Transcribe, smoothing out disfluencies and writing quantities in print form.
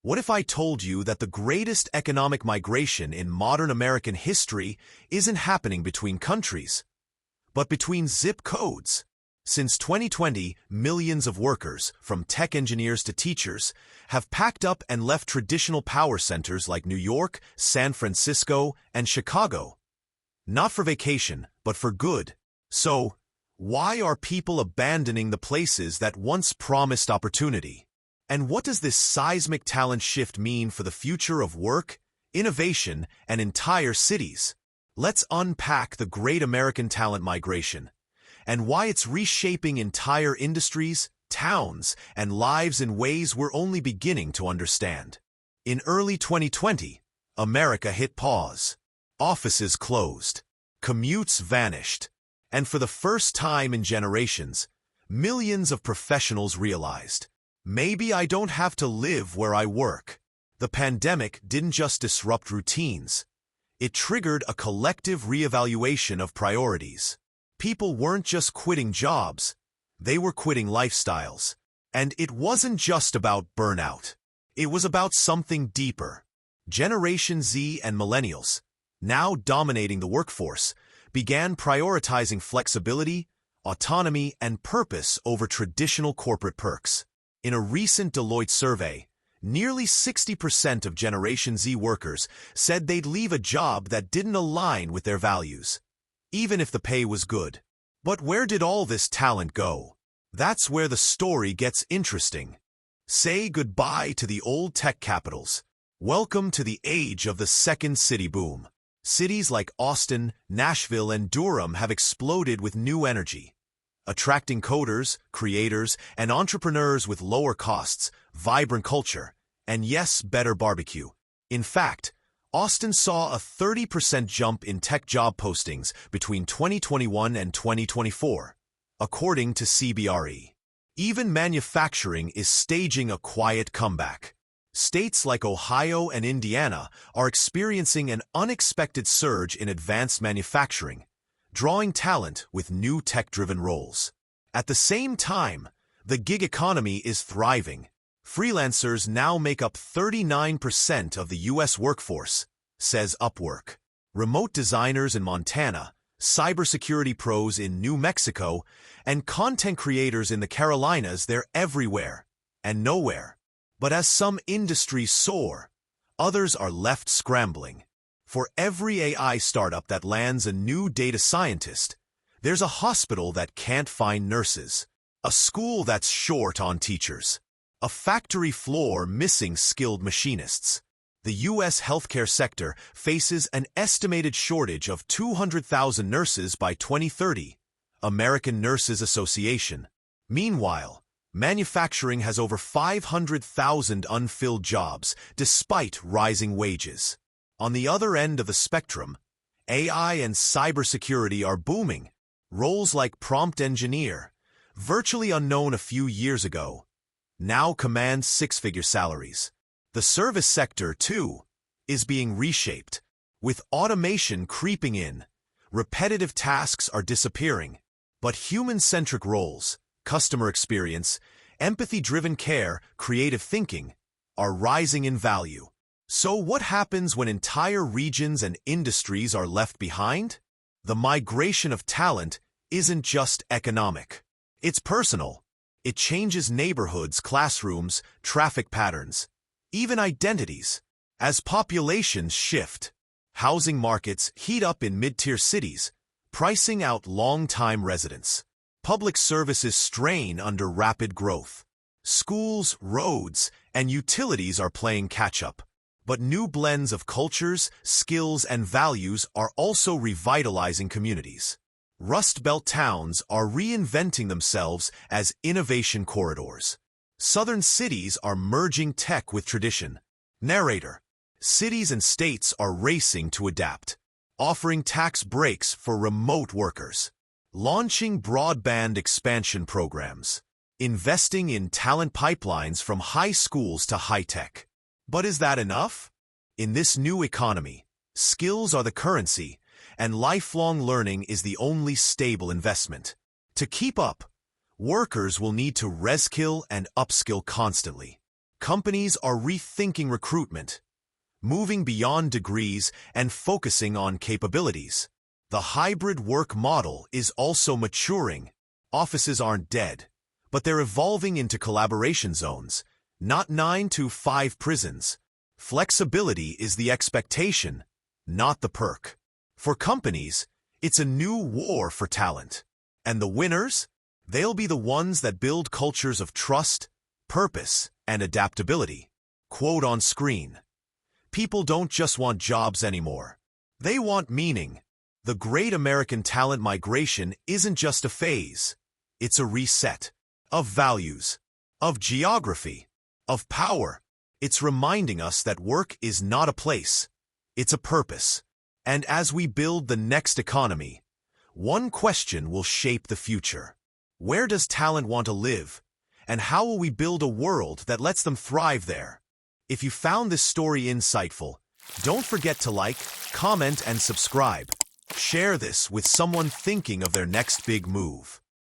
What if I told you that the greatest economic migration in modern American history isn't happening between countries, but between zip codes? Since 2020, millions of workers, from tech engineers to teachers, have packed up and left traditional power centers like New York, San Francisco, and Chicago. Not for vacation, but for good. So, why are people abandoning the places that once promised opportunity? And what does this seismic talent shift mean for the future of work, innovation, and entire cities? Let's unpack the great American talent migration and why it's reshaping entire industries, towns, and lives in ways we're only beginning to understand. In early 2020, America hit pause. Offices closed. Commutes vanished. And for the first time in generations, millions of professionals realized, maybe I don't have to live where I work. The pandemic didn't just disrupt routines. It triggered a collective reevaluation of priorities. People weren't just quitting jobs, they were quitting lifestyles. And it wasn't just about burnout. It was about something deeper. Generation Z and millennials, now dominating the workforce, began prioritizing flexibility, autonomy, and purpose over traditional corporate perks. In a recent Deloitte survey, nearly 60% of Generation Z workers said they'd leave a job that didn't align with their values, even if the pay was good. But where did all this talent go? That's where the story gets interesting. Say goodbye to the old tech capitals. Welcome to the age of the second city boom. Cities like Austin, Nashville, and Durham have exploded with new energy, attracting coders, creators, and entrepreneurs with lower costs, vibrant culture, and yes, better barbecue. In fact, Austin saw a 30% jump in tech job postings between 2021 and 2024, according to CBRE. Even manufacturing is staging a quiet comeback. States like Ohio and Indiana are experiencing an unexpected surge in advanced manufacturing, drawing talent with new tech-driven roles. At the same time, the gig economy is thriving. Freelancers now make up 39% of the U.S. workforce, says Upwork. Remote designers in Montana, cybersecurity pros in New Mexico, and content creators in the Carolinas, they're everywhere and nowhere. But as some industries soar, others are left scrambling. For every AI startup that lands a new data scientist, there's a hospital that can't find nurses, a school that's short on teachers, a factory floor missing skilled machinists. The U.S. healthcare sector faces an estimated shortage of 200,000 nurses by 2030, American Nurses Association. Meanwhile, manufacturing has over 500,000 unfilled jobs, despite rising wages. On the other end of the spectrum, AI and cybersecurity are booming. Roles like prompt engineer, virtually unknown a few years ago, now command six-figure salaries. The service sector, too, is being reshaped. With automation creeping in, repetitive tasks are disappearing, but human-centric roles, customer experience, empathy-driven care, creative thinking, are rising in value. So what happens when entire regions and industries are left behind? The migration of talent isn't just economic. It's personal. It changes neighborhoods, classrooms, traffic patterns, even identities. As populations shift, housing markets heat up in mid-tier cities, pricing out long-time residents. Public services strain under rapid growth. Schools, roads, and utilities are playing catch-up. But new blends of cultures, skills, and values are also revitalizing communities. Rust Belt towns are reinventing themselves as innovation corridors. Southern cities are merging tech with tradition. Narrator: cities and states are racing to adapt, offering tax breaks for remote workers, launching broadband expansion programs, investing in talent pipelines from high schools to high-tech. But is that enough? In this new economy, skills are the currency, and lifelong learning is the only stable investment. To keep up, workers will need to reskill and upskill constantly. Companies are rethinking recruitment, moving beyond degrees and focusing on capabilities. The hybrid work model is also maturing. Offices aren't dead, but they're evolving into collaboration zones, not 9-to-5 prisons. Flexibility is the expectation, not the perk. For companies, it's a new war for talent. And the winners? They'll be the ones that build cultures of trust, purpose, and adaptability. Quote on screen. People don't just want jobs anymore. They want meaning. The great American talent migration isn't just a phase. It's a reset of values, of geography, of power. It's reminding us that work is not a place. It's a purpose. And as we build the next economy, one question will shape the future. Where does talent want to live? And how will we build a world that lets them thrive there? If you found this story insightful, don't forget to like, comment, and subscribe. Share this with someone thinking of their next big move.